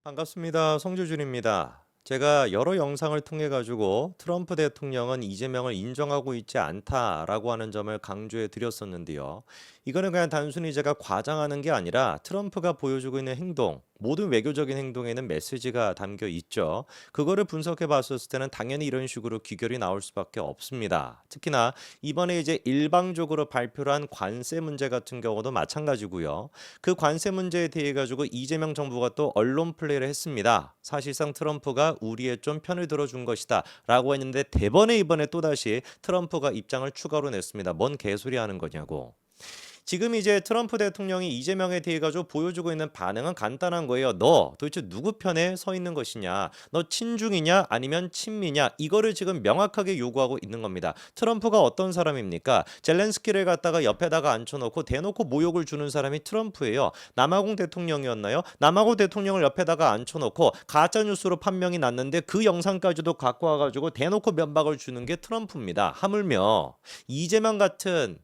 반갑습니다. 송주준입니다. 제가 여러 영상을 통해 가지고 트럼프 대통령은 이재명을 인정하고 있지 않다라고 하는 점을 강조해 드렸었는데요. 이거는 그냥 단순히 제가 과장하는 게 아니라 트럼프가 보여주고 있는 행동, 모든 외교적인 행동에는 메시지가 담겨 있죠. 그거를 분석해 봤었을 때는 당연히 이런 식으로 귀결이 나올 수밖에 없습니다. 특히나 이번에 이제 일방적으로 발표를 한 관세 문제 같은 경우도 마찬가지고요. 그 관세 문제에 대해 가지고 이재명 정부가 또 언론 플레이를 했습니다. 사실상 트럼프가 우리의 좀 편을 들어준 것이다라고 했는데 대번에 이번에 또다시 트럼프가 입장을 추가로 냈습니다. 뭔 개소리 하는 거냐고. 지금 이제 트럼프 대통령이 이재명에 대해 가지고 보여주고 있는 반응은 간단한 거예요. 너 도대체 누구 편에 서 있는 것이냐? 너 친중이냐? 아니면 친미냐? 이거를 지금 명확하게 요구하고 있는 겁니다. 트럼프가 어떤 사람입니까? 젤렌스키를 갖다가 옆에다가 앉혀놓고 대놓고 모욕을 주는 사람이 트럼프예요. 남아공 대통령이었나요? 남아공 대통령을 옆에다가 앉혀놓고 가짜뉴스로 판명이 났는데 그 영상까지도 갖고 와가지고 대놓고 면박을 주는 게 트럼프입니다. 하물며 이재명 같은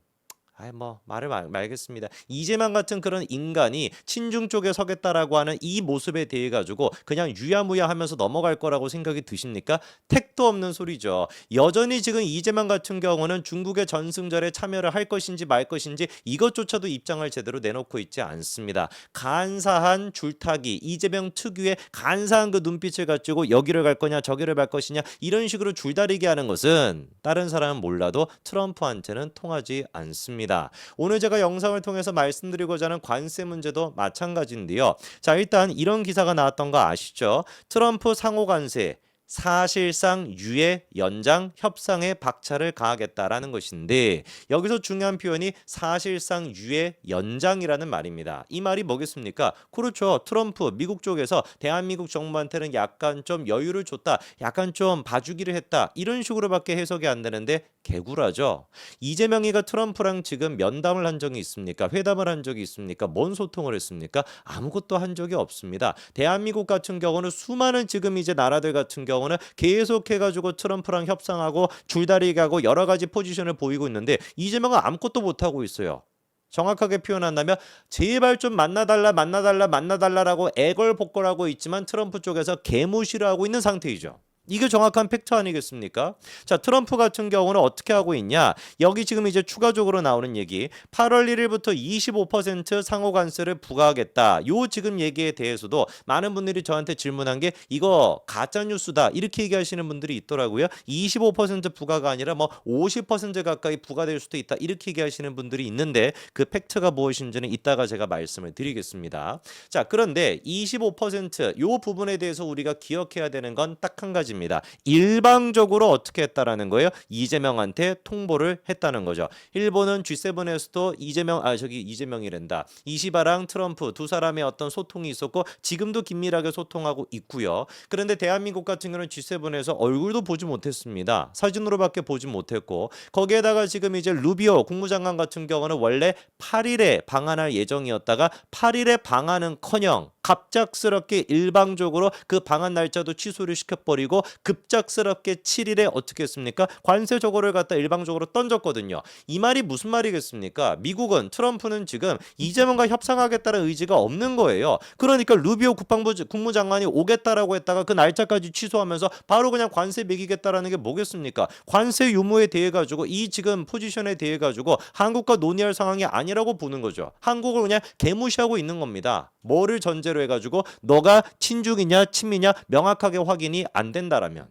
뭐 말을 말겠습니다. 이재명 같은 그런 인간이 친중 쪽에 서겠다라고 하는 이 모습에 대해 가지고 그냥 유야무야하면서 넘어갈 거라고 생각이 드십니까? 택도 없는 소리죠. 여전히 지금 이재명 같은 경우는 중국의 전승절에 참여를 할 것인지 말 것인지 이것조차도 입장을 제대로 내놓고 있지 않습니다. 간사한 줄타기, 이재명 특유의 간사한 그 눈빛을 가지고 여기를 갈 거냐 저기를 갈 것이냐 이런 식으로 줄다리기 하는 것은 다른 사람은 몰라도 트럼프한테는 통하지 않습니다. 오늘 제가 영상을 통해서 말씀드리고자 하는 관세 문제도 마찬가지인데요. 자, 일단 이런 기사가 나왔던 거 아시죠? 트럼프 상호 관세 사실상 유예, 연장, 협상에 박차를 가하겠다라는 것인데 여기서 중요한 표현이 사실상 유예, 연장이라는 말입니다. 이 말이 뭐겠습니까? 그렇죠. 트럼프 미국 쪽에서 대한민국 정부한테는 약간 좀 여유를 줬다. 약간 좀 봐주기를 했다. 이런 식으로밖에 해석이 안 되는데 개구라죠. 이재명이가 트럼프랑 지금 면담을 한 적이 있습니까? 회담을 한 적이 있습니까? 뭔 소통을 했습니까? 아무것도 한 적이 없습니다. 대한민국 같은 경우는 수많은 지금 이제 나라들 같은 경우는 계속해가지고 트럼프랑 협상하고 줄다리기하고 여러 가지 포지션을 보이고 있는데 이재명은 아무것도 못하고 있어요. 정확하게 표현한다면 제발 좀 만나달라라고 애걸복걸하고 있지만 트럼프 쪽에서 개무시를 하고 있는 상태이죠. 이게 정확한 팩트 아니겠습니까? 자, 트럼프 같은 경우는 어떻게 하고 있냐? 여기 지금 이제 추가적으로 나오는 얘기 8월 1일부터 25% 상호 관세를 부과하겠다. 요 지금 얘기에 대해서도 많은 분들이 저한테 질문한 게 이거 가짜 뉴스다. 이렇게 얘기하시는 분들이 있더라고요. 25% 부과가 아니라 뭐 50% 가까이 부과될 수도 있다. 이렇게 얘기하시는 분들이 있는데 그 팩트가 무엇인지는 이따가 제가 말씀을 드리겠습니다. 자, 그런데 25%요 부분에 대해서 우리가 기억해야 되는 건 딱 한 가지입니다. 일방적으로 어떻게 했다라는 거예요? 이재명한테 통보를 했다는 거죠. 일본은 G7에서도 이재명이란다. 이시바랑 트럼프 두 사람의 어떤 소통이 있었고 지금도 긴밀하게 소통하고 있고요. 그런데 대한민국 같은 경우는 G7에서 얼굴도 보지 못했습니다. 사진으로밖에 보지 못했고 거기에다가 지금 이제 루비오 국무장관 같은 경우는 원래 8일에 방한할 예정이었다가 8일에 방한은커녕 갑작스럽게 일방적으로 그 방한 날짜도 취소를 시켜버리고 급작스럽게 7일에 어떻게 했습니까? 관세 저거를 갖다 일방적으로 던졌거든요. 이 말이 무슨 말이겠습니까? 미국은 트럼프는 지금 이재명과 협상하겠다는 의지가 없는 거예요. 그러니까 루비오 국무장관이 오겠다라고 했다가 그 날짜까지 취소하면서 바로 그냥 관세 매기겠다라는 게 뭐겠습니까? 관세 유무에 대해 가지고 이 지금 포지션에 대해 가지고 한국과 논의할 상황이 아니라고 보는 거죠. 한국을 그냥 개무시하고 있는 겁니다. 뭐를 전제로 해가지고 너가 친중이냐 친미냐 명확하게 확인이 안 된다라면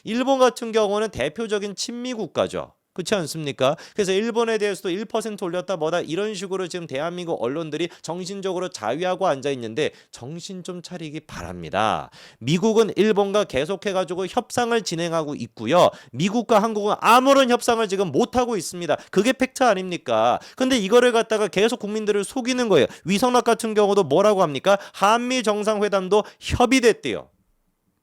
일본 같은 경우는 대표적인 친미 국가죠. 그렇지 않습니까? 그래서 일본에 대해서도 1% 올렸다 뭐다 이런 식으로 지금 대한민국 언론들이 정신적으로 자위하고 앉아 있는데 정신 좀 차리기 바랍니다. 미국은 일본과 계속해가지고 협상을 진행하고 있고요. 미국과 한국은 아무런 협상을 지금 못하고 있습니다. 그게 팩트 아닙니까? 근데 이거를 갖다가 계속 국민들을 속이는 거예요. 위성락 같은 경우도 뭐라고 합니까? 한미 정상회담도 협의됐대요.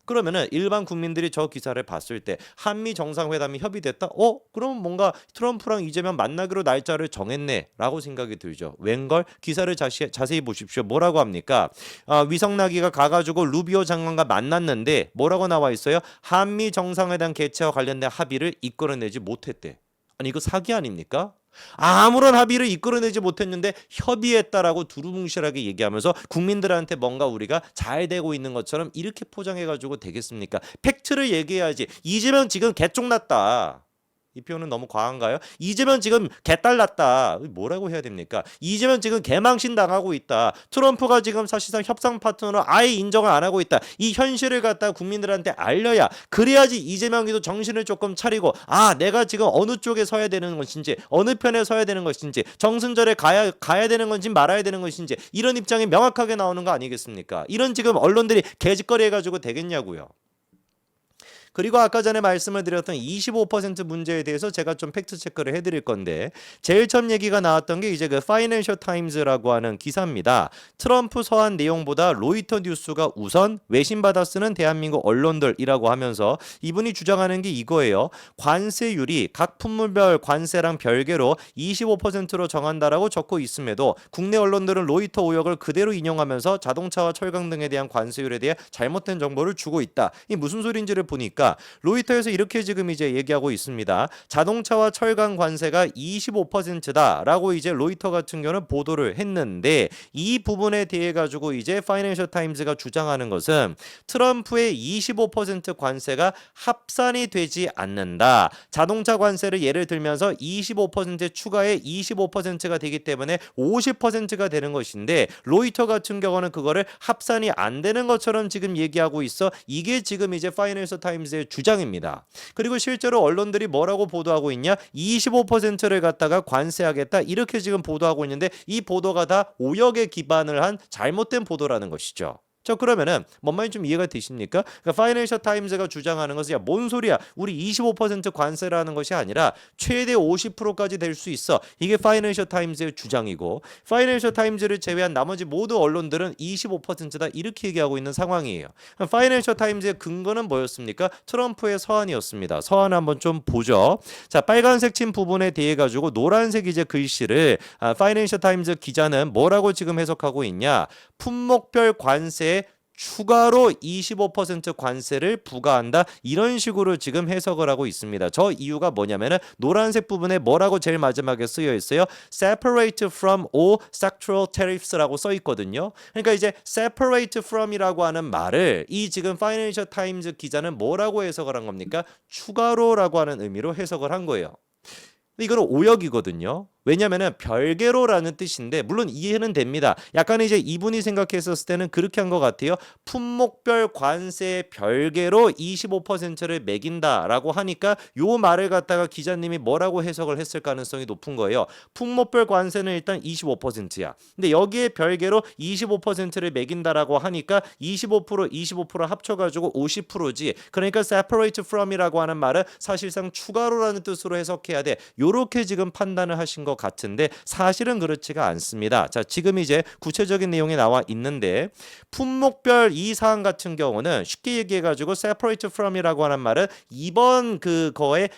그러면은 일반 국민들이 저 기사를 봤을 때 한미 정상회담이 협의됐다? 그럼 뭔가 트럼프랑 이재명 만나기로 날짜를 정했네라고 생각이 들죠. 웬걸? 기사를 자세히 보십시오. 뭐라고 합니까? 위성락이가 가가지고 루비오 장관과 만났는데 뭐라고 나와 있어요? 한미 정상회담 개최와 관련된 합의를 이끌어내지 못했대. 아니 이거 사기 아닙니까? 아무런 합의를 이끌어내지 못했는데 협의했다라고 두루뭉실하게 얘기하면서 국민들한테 뭔가 우리가 잘 되고 있는 것처럼 이렇게 포장해가지고 되겠습니까? 팩트를 얘기해야지. 이재명 지금 개쪽났다. 이 표현은 너무 과한가요? 이재명 지금 개딸났다. 뭐라고 해야 됩니까? 이재명 지금 개망신 당하고 있다. 트럼프가 지금 사실상 협상 파트너로 아예 인정을 안 하고 있다. 이 현실을 갖다 국민들한테 알려야, 그래야지 이재명이도 정신을 조금 차리고, 아, 내가 지금 어느 쪽에 서야 되는 것인지, 어느 편에 서야 되는 것인지, 정순절에 가야 되는 건지 말아야 되는 것인지, 이런 입장이 명확하게 나오는 거 아니겠습니까? 이런 지금 언론들이 개짓거리 해가지고 되겠냐고요. 그리고 아까 전에 말씀을 드렸던 25% 문제에 대해서 제가 좀 팩트 체크를 해드릴 건데, 제일 처음 얘기가 나왔던 게 이제 그 파이낸셜 타임즈라고 하는 기사입니다. 트럼프 서한 내용보다 로이터 뉴스가 우선 외신받아 쓰는 대한민국 언론들이라고 하면서 이분이 주장하는 게 이거예요. 관세율이 각 품목별 관세랑 별개로 25%로 정한다라고 적고 있음에도 국내 언론들은 로이터 오역을 그대로 인용하면서 자동차와 철강 등에 대한 관세율에 대해 잘못된 정보를 주고 있다. 이 무슨 소리인지를 보니까 로이터에서 이렇게 지금 이제 얘기하고 있습니다. 자동차와 철강 관세가 25%다라고 이제 로이터 같은 경우는 보도를 했는데, 이 부분에 대해 가지고 이제 파이낸셜 타임즈가 주장하는 것은 트럼프의 25% 관세가 합산이 되지 않는다. 자동차 관세를 예를 들면서 25% 추가에 25%가 되기 때문에 50%가 되는 것인데, 로이터 같은 경우는 그거를 합산이 안 되는 것처럼 지금 얘기하고 있어. 이게 지금 이제 파이낸셜 타임즈의 주장입니다. 그리고 실제로 언론들이 뭐라고 보도하고 있냐? 25%를 갖다가 관세하겠다, 이렇게 지금 보도하고 있는데, 이 보도가 다 오역에 기반을 한 잘못된 보도라는 것이죠. 자, 그러면은 뭔 말인지 좀 이해가 되십니까? 그러니까 파이낸셜 타임즈가 주장하는 것은, 야, 뭔 소리야? 우리 25% 관세라는 것이 아니라 최대 50%까지 될 수 있어. 이게 파이낸셜 타임즈의 주장이고, 파이낸셜 타임즈를 제외한 나머지 모두 언론들은 25%다, 이렇게 얘기하고 있는 상황이에요. 파이낸셜 타임즈의 근거는 뭐였습니까? 트럼프의 서한이었습니다. 서한 한번 좀 보죠. 자, 빨간색 친 부분에 대해 가지고 노란색 이제 글씨를 파이낸셜 타임즈 기자는 뭐라고 지금 해석하고 있냐? 품목별 관세 추가로 25% 관세를 부과한다, 이런 식으로 지금 해석을 하고 있습니다. 저 이유가 뭐냐면은 노란색 부분에 뭐라고 제일 마지막에 쓰여 있어요? separate from all sectoral tariffs라고 써 있거든요. 그러니까 이제 separate from이라고 하는 말을 이 지금 파이낸셜 타임즈 기자는 뭐라고 해석을 한 겁니까? 추가로라고 하는 의미로 해석을 한 거예요. 이거는 오역이거든요. 왜냐면은 별개로라는 뜻인데, 물론 이해는 됩니다. 약간 이제 이분이 생각했었을 때는 그렇게 한 것 같아요. 품목별 관세 별개로 25%를 매긴다라고 하니까 요 말을 갖다가 기자님이 뭐라고 해석을 했을 가능성이 높은 거예요. 품목별 관세는 일단 25%야. 근데 여기에 별개로 25%를 매긴다라고 하니까 25% 합쳐가지고 50%지. 그러니까 separate from이라고 하는 말은 사실상 추가로라는 뜻으로 해석해야 돼. 요렇게 지금 판단을 하신 것 같은데, 사실은 그렇지가 않습니다. 자, 지금 이제 구체적인 내용이 나와 있는데, 품목별 이 사안 같은 경우는 쉽게 얘기해 가지고 separate from이라고 하는 말은 이번 그거에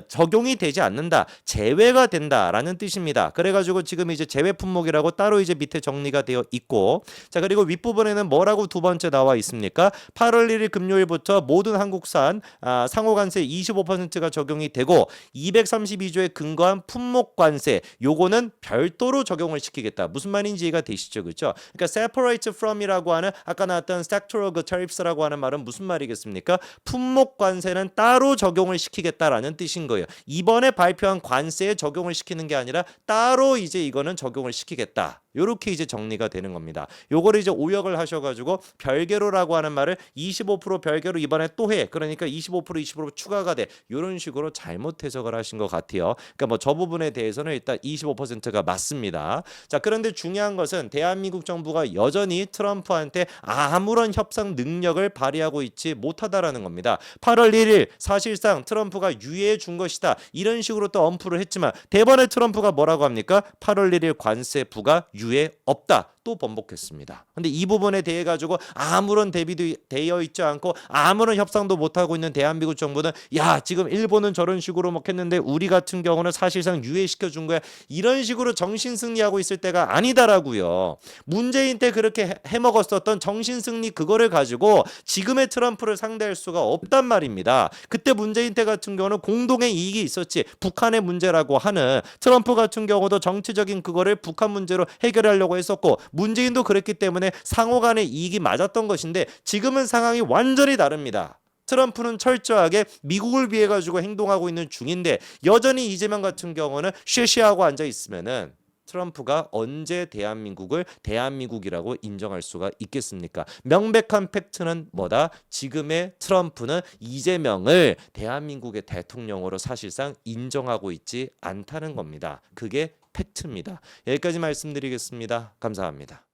적용이 되지 않는다, 제외가 된다라는 뜻입니다. 그래 가지고 지금 이제 제외 품목이라고 따로 이제 밑에 정리가 되어 있고, 자, 그리고 윗부분에는 뭐라고 두 번째 나와 있습니까? 8월 1일 금요일부터 모든 한국산 상호관세 25%가 적용이 되고, 232조에 근거한 품목 관세, 요거는 별도로 적용을 시키겠다. 무슨 말인지 이해가 되시죠? 그렇죠? 그러니까 separate from이라고 하는 아까 나왔던 sectoral tariffs라고 하는 말은 무슨 말이겠습니까? 품목 관세는 따로 적용을 시키겠다라는 뜻인 거예요. 이번에 발표한 관세에 적용을 시키는 게 아니라 따로 이제 이거는 적용을 시키겠다. 요렇게 이제 정리가 되는 겁니다. 요거를 이제 오역을 하셔가지고 별개로라고 하는 말을 25% 별개로 이번에 또 해. 그러니까 25% 추가가 돼. 요런 식으로 잘못 해석을 하신 것 같아요. 그러니까 뭐 저 부분에 대해서는 일단 25%가 맞습니다. 자, 그런데 중요한 것은 대한민국 정부가 여전히 트럼프한테 아무런 협상 능력을 발휘하고 있지 못하다라는 겁니다. 8월 1일 사실상 트럼프가 유예해 준 것이다, 이런 식으로 또 엄프를 했지만, 대번에 트럼프가 뭐라고 합니까? 8월 1일 관세 부과 유예 없다. 또 번복했습니다. 근데 이 부분에 대해 가지고 아무런 대비도 되어 있지 않고 아무런 협상도 못 하고 있는 대한민국 정부는 야, 지금 일본은 저런 식으로 막 했는데 우리 같은 경우는 사실상 유예시켜 준 거야. 이런 식으로 정신 승리하고 있을 때가 아니다라고요. 문재인 때 그렇게 해먹었었던 정신 승리 그거를 가지고 지금의 트럼프를 상대할 수가 없단 말입니다. 그때 문재인 때 같은 경우는 공동의 이익이 있었지. 북한의 문제라고 하는 트럼프 같은 경우도 정치적인 그거를 북한 문제로 해결하려고 했었고 문재인도 그랬기 때문에 상호 간의 이익이 맞았던 것인데 지금은 상황이 완전히 다릅니다. 트럼프는 철저하게 미국을 위해 가지고 행동하고 있는 중인데 여전히 이재명 같은 경우는 쉐쉐하고 앉아 있으면은 트럼프가 언제 대한민국을 대한민국이라고 인정할 수가 있겠습니까? 명백한 팩트는 뭐다? 지금의 트럼프는 이재명을 대한민국의 대통령으로 사실상 인정하고 있지 않다는 겁니다. 그게 팩트입니다. 여기까지 말씀드리겠습니다. 감사합니다.